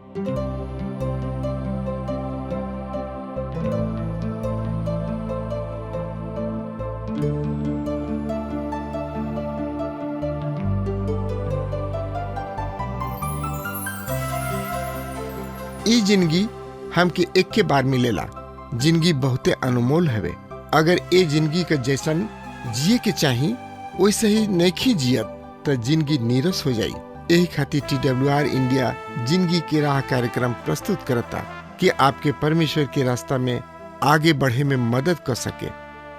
ई जिंदगी हमके एक के बार मिलेला। जिंदगी बहुते अनमोल हवे। अगर ए जिंदगी के जैसन जिए के चाही वैसे ही नहीं जियत तो जिंदगी नीरस हो जाई। यही खातिर TWR इंडिया जिंदगी के राह कार्यक्रम प्रस्तुत करता कि आपके परमेश्वर के रास्ता में आगे बढ़े में मदद कर सके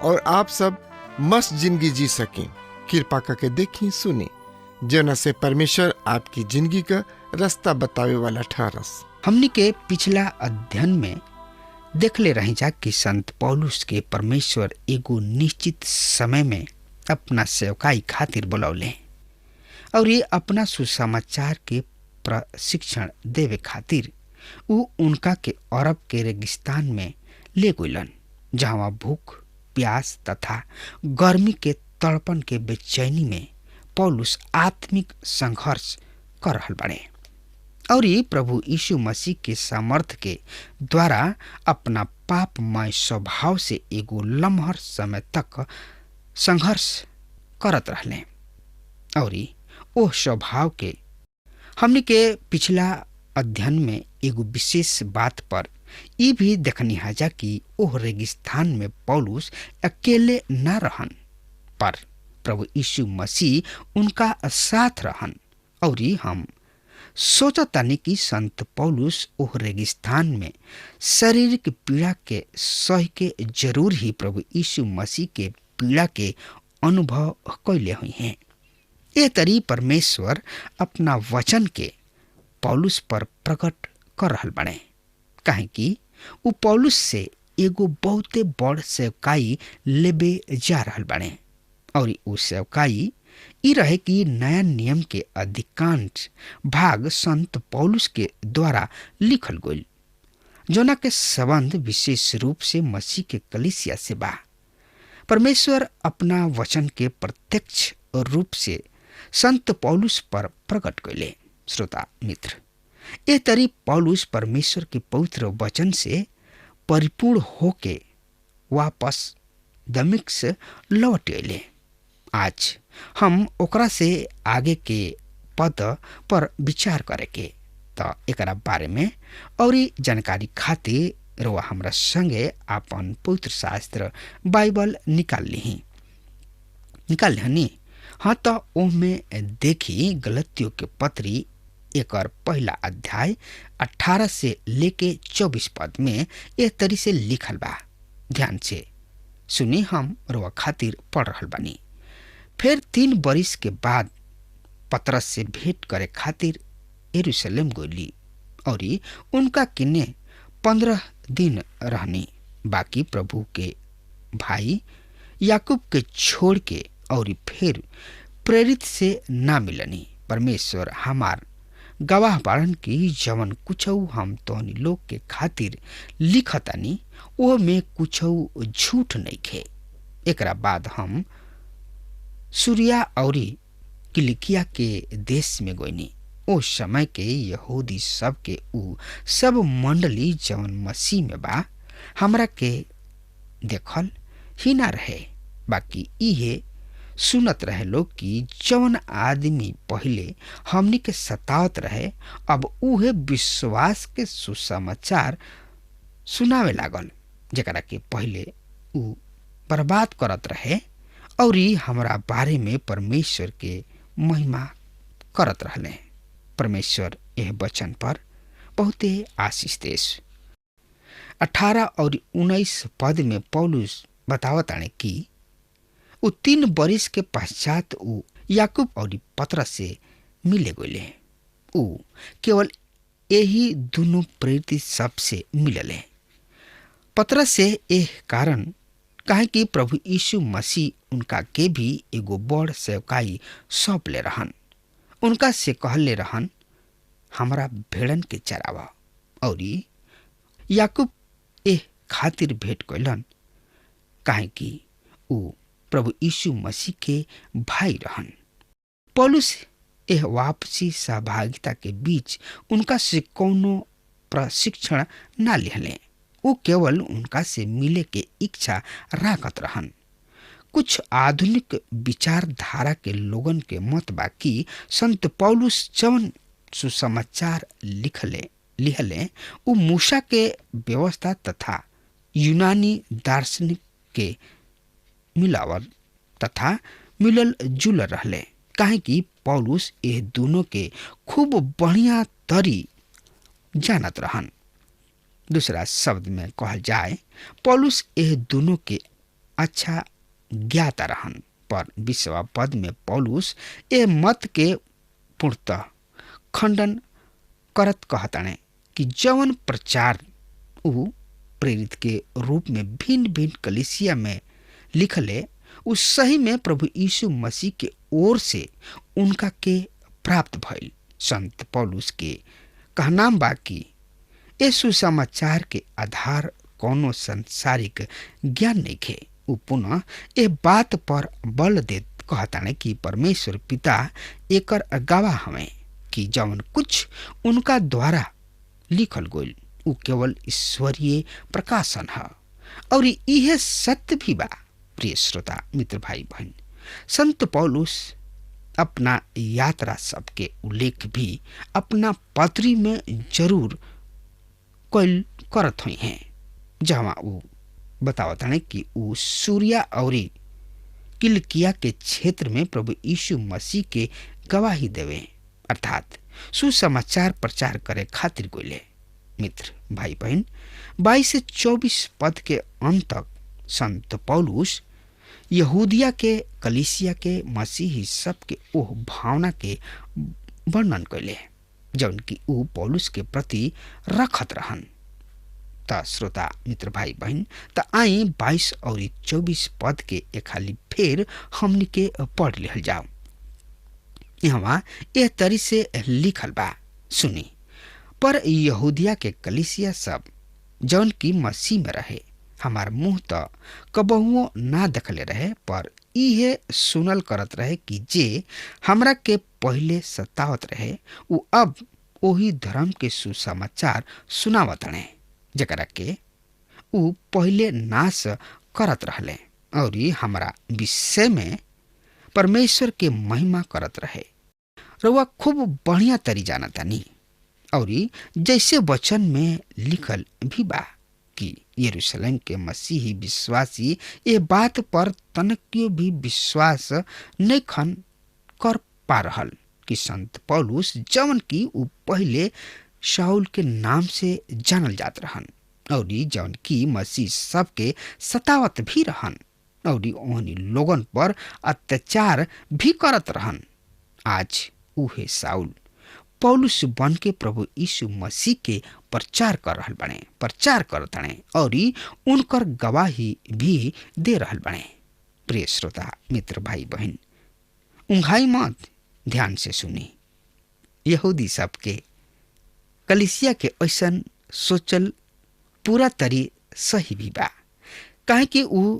और आप सब मस्त जिंदगी जी सकें। कृपा करके देखी सुनी जना से परमेश्वर आपकी जिंदगी का रास्ता बतावे वाला ठहरस। हमनी के पिछला अध्ययन में देखले रही जा कि संत पौलुस के परमेश्वर एगो निश्चित समय में अपना सेवकाई खातिर बुलौले और ये अपना सुसमाचार के प्रशिक्षण देवे खातिर उ उनका के अरब के रेगिस्तान में ले गइलन, जहाँ भूख प्यास तथा गर्मी के तड़पन के बेचैनी में पौलुस आत्मिक संघर्ष कर रहल बड़े और ये प्रभु यीशु मसीह के सामर्थ के द्वारा अपना पापमय स्वभाव से एगो लम्हर समय तक संघर्ष करत रहले। और ओह स्वभाव के हमनी के पिछला अध्ययन में एगो विशेष बात पर ये भी देखनी हाजा कि ओह रेगिस्तान में पौलुस अकेले न रहन, पर प्रभु यीशु मसीह उनका साथ रहन। और हम सोचतानी कि संत पौलुस ओह रेगिस्तान में शारीरिक पीड़ा के सह के जरूर ही प्रभु यीशु मसीह के पीड़ा के अनुभव कैले हुई हैं। ये तरी परमेश्वर अपना वचन के पौलुस पर प्रकट कर रहल बने, काहे कि उ पौलुस से एगो बहुते बड़ सेवकाई लेबे जा रहल बने। और उ सेवकाई ई रहे कि नया नियम के अधिकांश भाग संत पौलुस के द्वारा लिखल गइल, जोना के संबंध विशेष रूप से मसीह के कलीसिया से बा। परमेश्वर अपना वचन के प्रत्यक्ष रूप से संत पौलुस पर प्रकट कैले। श्रोता मित्र, ए तरी पौलुस परमेश्वर के पवित्र वचन से परिपूर्ण होके वापस दमिश्क लौट अइले। आज हम ओकरा से आगे के पद पर विचार करे के तो एकरा बारे में और जानकारी खातिर रोआ हमरा संगे आपन पवित्र शास्त्र बाइबल निकाल लिहनी। हाँ तो ओह में देखी गलतियों के पत्री एकर पहला अध्याय 18 से लेके 24 पद में एक तरी से लिखल बा। ध्यान से सुनी, हम रोआ खातिर पढ़ रहल बानी। फिर 3 बरिस के बाद पतरस से भेंट करे खातिर यरूशलेम गइली और उनका किन्ने 15 दिन रहनी। बाकी प्रभु के भाई याकूब के छोड़ के और फिर प्रेरित से ना मिलनी। परमेश्वर हमार गवाह बाड़न की जवन कुछऊ हम तोहनी लोग के खातिर लिखतानी ओ में कुछऊ झूठ नहीं खे। एकरा बाद हम सूरिया और किलिकिया के देश में गइनी। ओ समय के यहूदी सब के उ सब मंडली जवन मसीह में बा हमरा के देखल ही ना रहे, बाकी इहे सुनत रहे लोग कि जवन आदमी पहले हमनी के सतावत रहे अब उहे विश्वास के सुसमाचार सुनावे लागल, जेकरा के पहले उ बर्बाद करत रहे और हमरा बारे में परमेश्वर के महिमा करत रहले। परमेश्वर यह वचन पर बहुते आशीष देश। 18 और 19 पद में पौलुस बतावताने कि उ 3 बरिस के पश्चात उ याकूब और पतरस से मिले गए। उ केवल यही दोनों प्रेरित सबसे मिलले। पतरस से एह कारण काहे कि प्रभु यीशु मसीह उनका के भी एगो बड़ सेवकाई सौंप ले रहन। उनका से कहले रहन हमरा भेड़न के चरावा। और याकूब एह खातिर भेंट कैलन काहे कि उ प्रभु यीशु मसीह के भाई रहन। पौलुस यह वापसी सहभागिता के बीच उनका से कोनो प्रशिक्षण ना लिहले। वो केवल उनका से मिले के इच्छा राखत रहन। कुछ आधुनिक विचारधारा के लोगन के मत बा कि संत पौलुस जवन सुसमाचार लिखले उ मूसा के व्यवस्था तथा यूनानी दार्शनिक के मिलावल तथा मिलल जुल रहले, काहे कि पौलुस यह दोनों के खूब बढ़िया तरी जानत रहन। दूसरा शब्द में कहल जाए, पौलुस यह दोनों के अच्छा ज्ञाता रहन। पर 20वां पद में पौलुस ए मत के पूर्णतः खंडन करत कहताने कि जवन प्रचार उ प्रेरित के रूप में भिन्न भिन्न कलीसिया में लिखले उस सही में प्रभु यीशु मसीह के ओर से उनका के प्राप्त भइल। संत पौलुस के कहनाम बा कि ए सुसमाचार के आधार कोनो संसारिक ज्ञान नहीं खे। उ पुनः ए बात पर बल देत कहताने कि परमेश्वर पिता एकर गवाह हमें कि जवन कुछ उनका द्वारा लिखल गइल उ केवल ईश्वरीय प्रकाशन है और यह सत्य भी बा। प्रिय श्रोता मित्र भाई बहन, संत पौलुस अपना यात्रा सबके उल्लेख भी अपना पत्री में जरूर करत हुई हैं, जहाँ वो बतावत है कि वो सूर्या और किलकिया के क्षेत्र में प्रभु यीशु मसीह के गवाही देवे अर्थात सुसमाचार प्रचार करे खातिर गइले। मित्र भाई बहन, 22 से 24 पद के अंत तक संत पौलुस यहूदिया के कलीसिया के मसीही सब के ओह भावना के वर्णन कैले जौन की ऊ पौलुस के प्रति रखत रहन। त श्रोता मित्र भाई बहन, त आई 22 और 24 पद के खाली फेर हमनी के पढ़ लिहल जाओ। यहाँ यह तरी से लिखल बा, सुनी। पर यहूदिया के कलीसिया सब जौन की मसीह में रहे हमार मुंह तो कबहुओ ना देखले रहे, पर इहे सुनल करत रहे कि जे हमरा के पहले सतावत रहे उ अब ओही धर्म के सुसमाचार सुनावत रहे जकरा के उ पहले नाश करत रहले और हमरा विषय में परमेश्वर के महिमा करत रहे। रउआ खूब बढ़िया तरी जानतानी और जैसे वचन में लिखल भी बा कि यरूशलेम के मसीही विश्वासी ये बात पर तनकियो भी विश्वास नहीं खन कर पा रहल कि संत पौलुस जवन की उ पहले शाऊल के नाम से जानल जात रहन और जवन की मसीह सबके सतावत भी रहन और ओहनी लोगन पर अत्याचार भी करत रहन। आज उहे शाऊल पौलुस बन के प्रभु यीशु मसीह के प्रचार कर रहल बने, प्रचार करत बने और उनकर गवाही भी दे रहल बने। प्रिय श्रोता मित्र भाई बहन, उंघाई मत, ध्यान से सुनी। यहूदी सब के कलीसिया के ऐसन सोचल पूरा तरी सही भी बा, काहे कि उ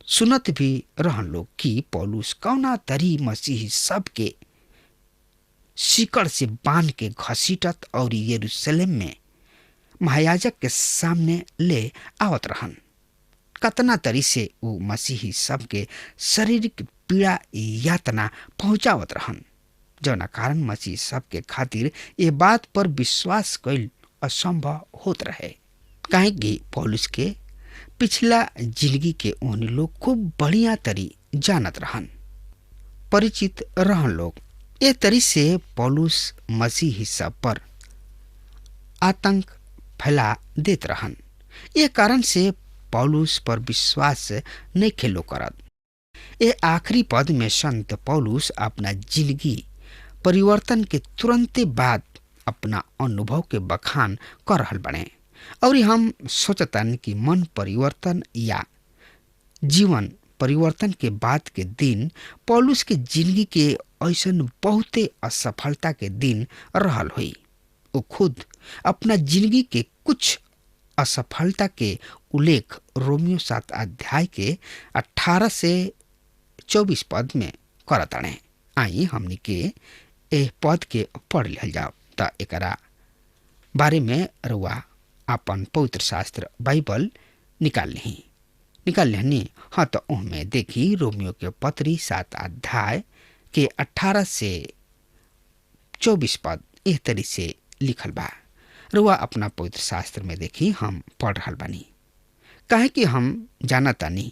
सुनत भी रहन लोग कि पौलुस कौना तरी मसीही सब के सिकड़ से बांध के घसीटत और यरूशलेम में महायाजक के सामने ले आवत रहन। कतना तरी से वो मसीही सब के शारीरिक पीड़ा यातना पहुंचावत रहन, जौना कारण मसीह सब के खातिर ये बात पर विश्वास कईल असंभव होत रहे। काहे कि पौलुस के पिछला जिंदगी के उन लोग खूब बढ़िया तरी जानत रहन, परिचित रहन लोग। ए तरी से पौलुस मसीही सब पर आतंक फैला देत रहन। ये कारण से पौलुस पर विश्वास नहीं खेलो करत। ये आखिरी पद में संत पौलुस अपना जिंदगी परिवर्तन के तुरंत बाद अपना अनुभव के बखान कर रहल बने और हम सोचतन कि मन परिवर्तन या जीवन परिवर्तन के बाद के दिन पौलुस के जिंदगी के ऐसन बहुते असफलता के दिन रहल हुई। वो खुद अपना जिंदगी के कुछ असफलता के उल्लेख रोमियो 7 अध्याय के 18 से 24 पद में करताने। आई हमनी के एह पद के पढ़ लिहल जाओ त एकरा बारे में रुआ अपन पवित्र शास्त्र बाइबल निकाल लेहनी। हाँ तो उनमें देखी रोमियो के पत्री 7 अध्याय के 18 से 24 पद एह तरी से लिखल बा। रुआ अपना पवित्र शास्त्र में देखी हम पढ़ रहल बानी। काहे कि हम जानतानी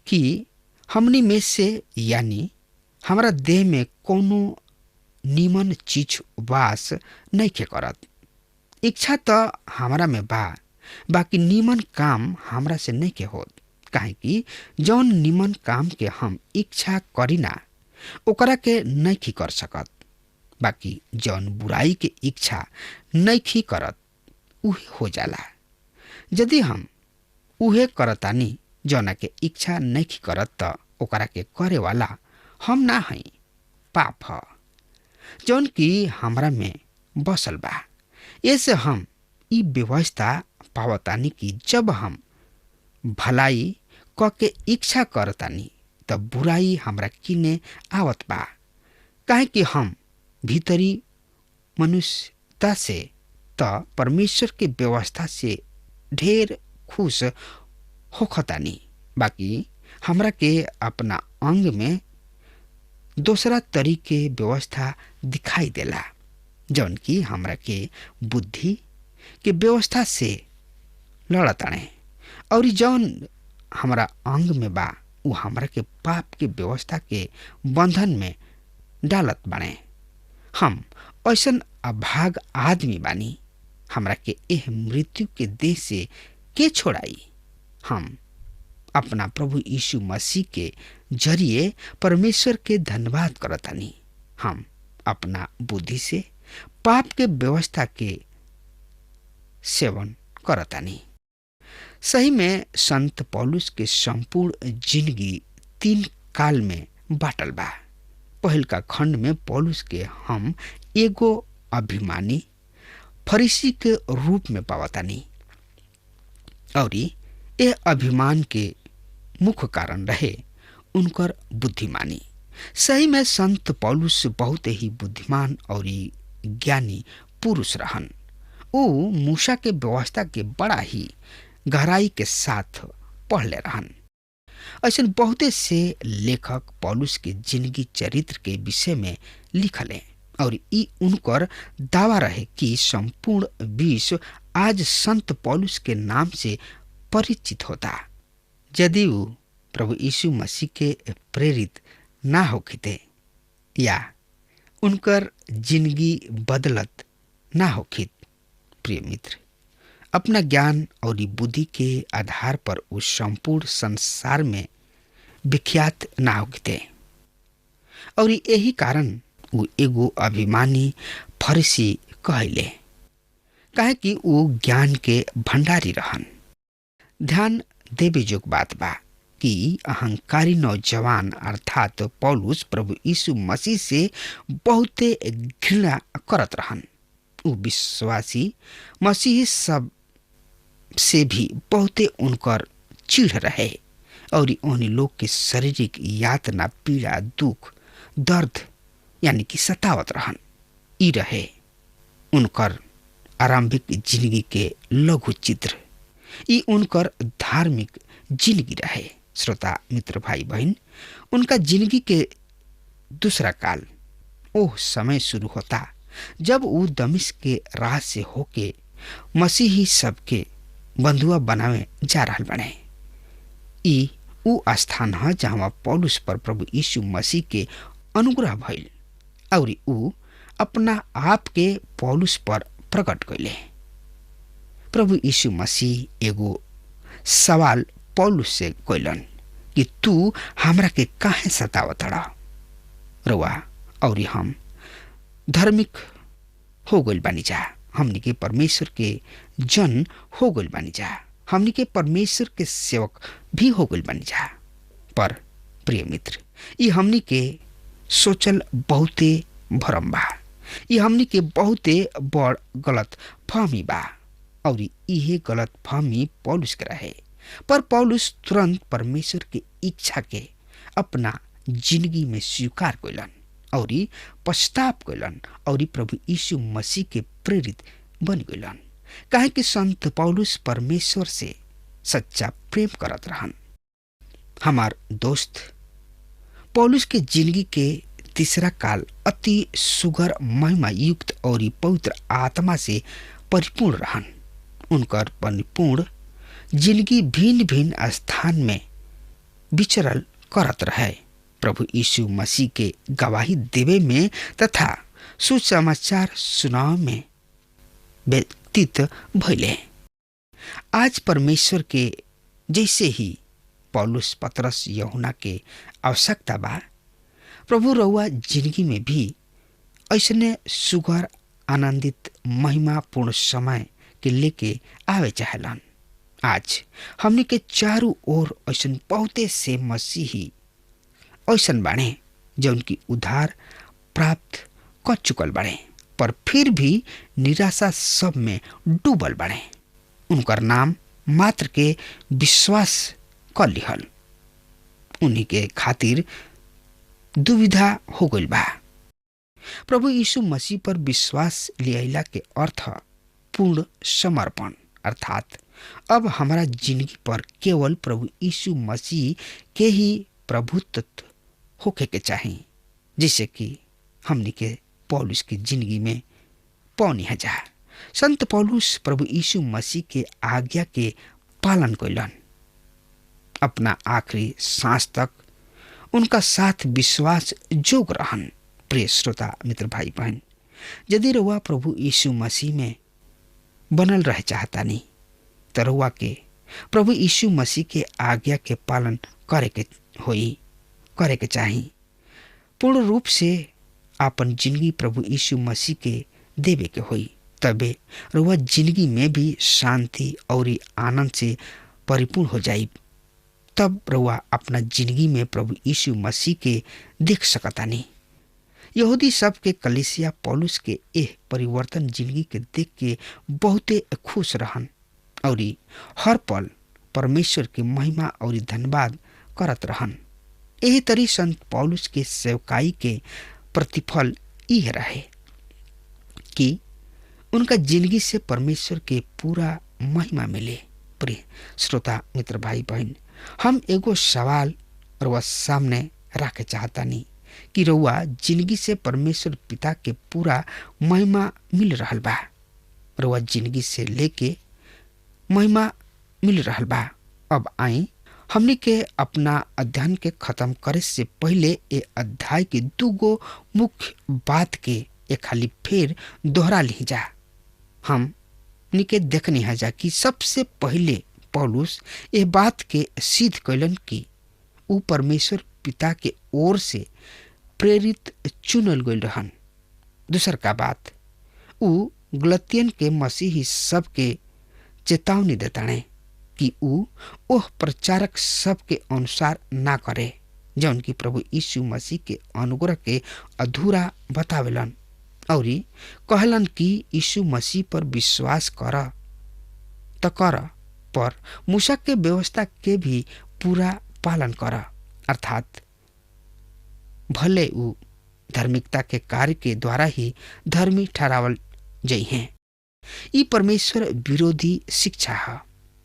कि हमनी में से यानी हमारा देह में कोनो नीमन चीज वास नहीं के करत। इच्छा तो हमारा में बा, बाकी नीमन काम हमरा से नहीं के होत। काहे कि जौन नीमन काम के हम इच्छा करीना ओकरा के नहीं कर सकत, बाकी जौन बुराई के इच्छा नहीं करत उहे हो जाला। यदि हम उहे करतानी जौना के इच्छा नहीं करत त ओकरा के करे वाला हम ना हई, पाप ह जौन की हमरा में बसल बा। ऐसे हम ई व्यवस्था पावतानी कि जब हम भलाई क के इच्छा करतानी तब बुराई हमरा किने आवत बा। काहे कि हम भीतरी मनुष्यता से त परमेश्वर के व्यवस्था से ढेर खुश होखतानी, बाकी हमरा के अपना अंग में दूसरा तरीके व्यवस्था दिखाई देला जौन की हमरा के बुद्धि के व्यवस्था से लड़ताणे, और जौन हमरा अंग में बा उ हमरा के पाप के व्यवस्था के बंधन में डालत बाणे। हम ऐसन अभाग आदमी बानी, हमरा के एह मृत्यु के देह से के छोड़ाई। हम अपना प्रभु यीशु मसीह के जरिए परमेश्वर के धन्यवाद करतानी। हम अपना बुद्धि से पाप के व्यवस्था के सेवन करतानी। सही में संत पौलुस के संपूर्ण जिंदगी 3 काल में बाटल बा। पहल का खंड में पौलुस के हम एगो अभिमानी फरीसी के रूप में पावतानी, और ये अभिमान के मुख्य कारण रहे उनकर बुद्धिमानी। सही में संत पौलुस बहुत ही बुद्धिमान और ज्ञानी पुरुष रहन। वो मूसा के व्यवस्था के बड़ा ही गहराई के साथ पढ़ले रहन। ऐसे बहुते से लेखक पौलुस के जिंदगी चरित्र के विषय में लिखले, और ई उनकर दावा रहे कि संपूर्ण विश्व आज संत पौलुस के नाम से परिचित होता। यदि वो प्रभु यीशु मसीह के प्रेरित ना होखिते या उनकर जिंदगी बदलत ना होखित, प्रिय मित्र, अपना ज्ञान और बुद्धि के आधार पर उस संपूर्ण संसार में विख्यात ना होखिते। और यही कारण वो एगो अभिमानी फरीसी कहले, काहे कि वो ज्ञान के भंडारी रहन। ध्यान देवे जोग बात बा कि अहंकारी नौजवान अर्थात पौलुस प्रभु यीशु मसीह से बहुते घृणा करत रहन। वो विश्वासी मसीह सब से भी बहुते उनकर चिढ़ रहे, और उन्हीं लोग के शारीरिक यातना पीड़ा दुख दर्द यानी कि सतावत रहन। ई रहे उनकर आरंभिक जिंदगी के लघु चित्र, ई उनकर धार्मिक जिंदगी रहे। श्रोता मित्र भाई बहन, उनका जिंदगी के दूसरा काल ओह समय शुरू होता जब वो दमिश्क के राह से होके मसीही सबके बंधुआ बनावे जा रहल बने। ई उ स्थान है जहाँ पौलुस पर प्रभु यीशु मसीह के अनुग्रह भइल, और उ अपना आप के पौलुस पर प्रकट कैले। प्रभु यीशु मसीह एगो सवाल पौलुस से कैलन कि तू हमरा के काहे सतावतड़ा। रउआ और हम धार्मिक हो गइल बानी जा, हमनी के परमेश्वर के जन हो गइल बानी जा, हमनी के परमेश्वर के सेवक भी हो गइल बानी जा। पर प्रिय मित्र, ये हमनी के सोचल बहुते भरम बा, ये हमनी के बहुते बड़ गलत फहमी बा, और इहे गलत फहमी पौलुस के रहे। पर पौलुस तुरंत परमेश्वर के इच्छा के अपना जिंदगी में स्वीकार कैलन, और पश्चाताप कैलन और प्रभु यीशु मसीह के प्रेरित बन गइलन। काहे कि संत पौलुस परमेश्वर से सच्चा प्रेम करत रहन। हमार दोस्त, पौलुस के जिंदगी के तीसरा काल अति सुगर, महिमा युक्त और पवित्र आत्मा से परिपूर्ण रहन। उनकर परिपूर्ण जिंदगी भिन्न भिन्न स्थान में विचरल करत रहे, प्रभु यीशु मसीह के गवाही देवे में तथा सुसमाचार सुनाव में व्यतीत भइले। आज परमेश्वर के जैसे ही पौलुस, पतरस, यूहन्ना के आवश्यकता बा, प्रभु रउआ जिंदगी में भी ऐसने सुगर, आनंदित, महिमापूर्ण समय के लेके आवे चाहेलन। आज हमने के चारों ओर ऐसन बहुते से मसीही ऐसन बाणे जो उनकी उद्धार प्राप्त कर चुकल बाणे, पर फिर भी निराशा सब में डूबल बाणे। उनकर नाम मात्र के विश्वास कर लिहल, उन्हीं के खातिर दुविधा हो गइल बा। प्रभु यीशु मसीह पर विश्वास लियाइला के अर्थ पूर्ण समर्पण, अर्थात अब हमारा जिंदगी पर केवल प्रभु यीशु मसीह के ही प्रभुत्व होके के चाहिए, जिससे कि हमनी के पौलुस की जिंदगी में पौनी है जा। संत पौलुस प्रभु यीशु मसीह के आज्ञा के पालन कैलन। अपना आखिरी सांस तक उनका साथ विश्वास जोग रहन। प्रिय श्रोता, मित्र, भाई बहन, यदि रउआ प्रभु यीशु मसीह में बनल रह चाहता नहीं तो रउआ के प्रभु यीशु मसीह के आज्ञा के पालन करे के चाहिए। पूर्ण रूप से आपन जिंदगी प्रभु यीशु मसीह के देवे के होई, तबे रउआ जिंदगी में भी शांति और आनंद से परिपूर्ण हो जाई। तब रउआ अपना जिंदगी में प्रभु यीशु मसीह के देख सकता नहीं। यहूदी सब के कलीसिया पौलुस के एह परिवर्तन जिंदगी के देख के बहुते खुश रहन और हर पल परमेश्वर के महिमा और धन्यवाद करत रहन। यही तरी संत पौलुस के सेवकाई के प्रतिफल यह रहे कि उनका जिंदगी से परमेश्वर के पूरा महिमा मिले। प्रिय श्रोता, मित्र, भाई बहन, हम एगो सवाल रउआ सामने रखे चाहता नहीं कि रउआ जिंदगी से परमेश्वर पिता के पूरा महिमा मिल रहल बा? रउआ जिंदगी से लेके महिमा मिल रहल बा? अब आई हमनी के अपना अध्ययन के खत्म करे से पहले ये अध्याय के दूगो मुख्य बात के एक खाली फिर दोहरा ली जा। हम निके देखनी है जा कि सबसे पहले पौलुस ये बात के सिद्ध कैलन कि ऊ परमेश्वर पिता के ओर से प्रेरित चुनल गइल रहन। दूसर का बात, ऊ गलतियन के मसीही सब के चेतावनी देताने कि ऊ ओह प्रचारक सब के अनुसार ना करे जौन की प्रभु यीशु मसीह के अनुग्रह के अधूरा बतावेलन, और कहलन कि यीशु मसीह पर विश्वास कर त कर, पर मूसा के व्यवस्था के भी पूरा पालन कर, अर्थात भले ऊ धार्मिकता के कार्य के द्वारा ही धर्मी ठहरावल जई हैं। ई परमेश्वर विरोधी शिक्षा है।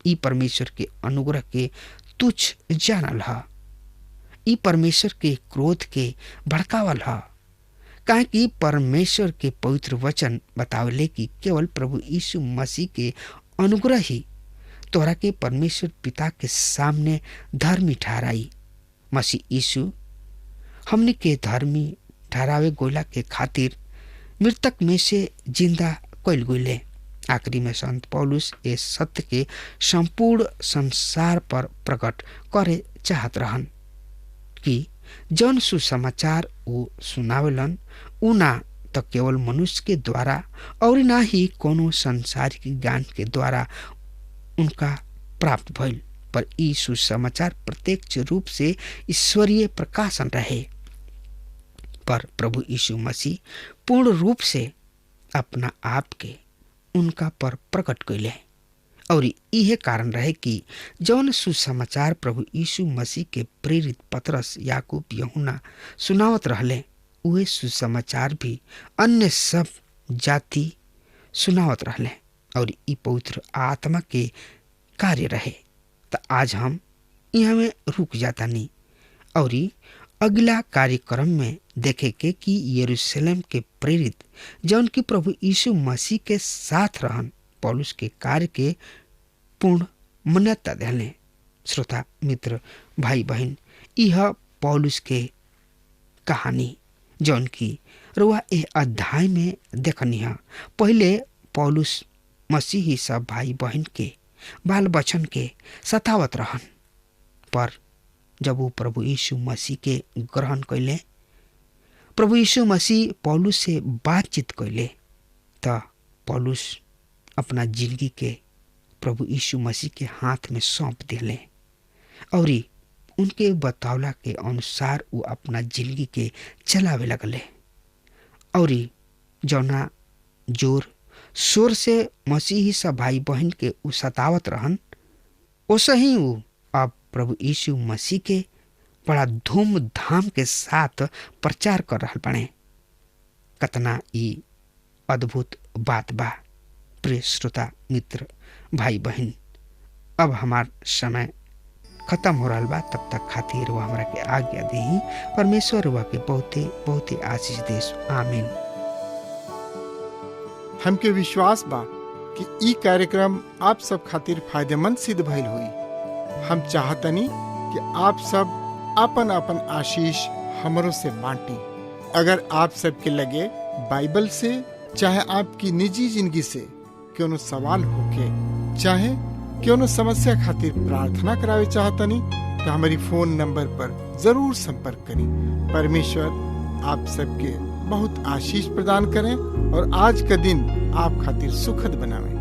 ई परमेश्वर के अनुग्रह के तुच्छ जानल है। ई परमेश्वर के क्रोध के भड़कावल है। काहे कि परमेश्वर के पवित्र वचन बतावले कि केवल प्रभु यीशु मसीह के अनुग्रह ही तोहरा के परमेश्वर पिता के सामने धर्मी ठहराई। मसीह यीशु हमने के धर्मी ठहरावे गोला के खातिर मृतक में से जिंदा कैल गइले। आखिरी में संत पौलुस इस सत्य के संपूर्ण संसार पर प्रकट करे चाहत रहन कि जौन सुसमाचार वो सुनावेलन उ ना तो केवल मनुष्य के द्वारा और ना ही कोनो संसारिक ज्ञान के द्वारा उनका प्राप्त भइल, पर ई सुसमाचार प्रत्यक्ष रूप से ईश्वरीय प्रकाशन रहे। पर प्रभु यीशु मसीह पूर्ण रूप से अपना आप के उनका पर प्रकट कैले, और यह कारण रहे कि जौन सुसमाचार प्रभु यीशु मसीह के प्रेरित पतरस, याकूब, यूहन्ना सुनावत रहले उहे सुसमाचार भी अन्य सब जाति सुनावत रहले और ई पवित्र आत्मा के कार्य रहे। तो आज हम यहाँ में रुक जाता नहीं और अगला कार्यक्रम में देखे के कि यरूशलेम के प्रेरित जौन की प्रभु यीशु मसीह के साथ रहन पौलुस के कार्य के पूर्ण मान्यता देले। श्रोता मित्र भाई बहन, यह पौलुस के कहानी जौन की रुआ ए अध्याय में देखनी है। पहले पौलुस मसीही सब भाई बहन के बाल बचन के सतावत रहन, पर जब वो प्रभु यीशु मसीह के ग्रहण कैले, प्रभु यीशु मसीह पौलुस से बातचीत कैले, तो पौलुस अपना जिंदगी के प्रभु यीशु मसीह के हाथ में सौंप दिले और उनके बतौला के अनुसार वो अपना जिंदगी के चलावे लगले और जौना जोर शोर से मसीही सब भाई बहन के उ सतावत रहन, वैसे ही वो अब प्रभु यीशु मसीह के बड़ा धूमधाम के साथ प्रचार कर रहा बने। कतना ई अद्भुत बात बा। प्रिय श्रोता मित्र भाई बहन, अब हमार समय खत्म हो रहा बा, तब तक खातिर वो हमरा के आज्ञा देही। परमेश्वर हुआ के बहुते बहुते आशीष देश। आमीन। हमके विश्वास बा कि ई कार्यक्रम आप सब खातिर फायदेमंद सिद्ध भइल हुई। हम चाहतनी कि आप सब अपन अपन आशीष हमरों से बांटी। अगर आप सब के लगे बाइबल से चाहे आपकी निजी जिंदगी से क्यों सवाल होके चाहे क्यों समस्या खातिर प्रार्थना करावे चाहतनी तो हमारी फोन नंबर पर जरूर संपर्क करें। परमेश्वर आप सबके बहुत आशीष प्रदान करें और आज का दिन आप खातिर सुखद बनावे।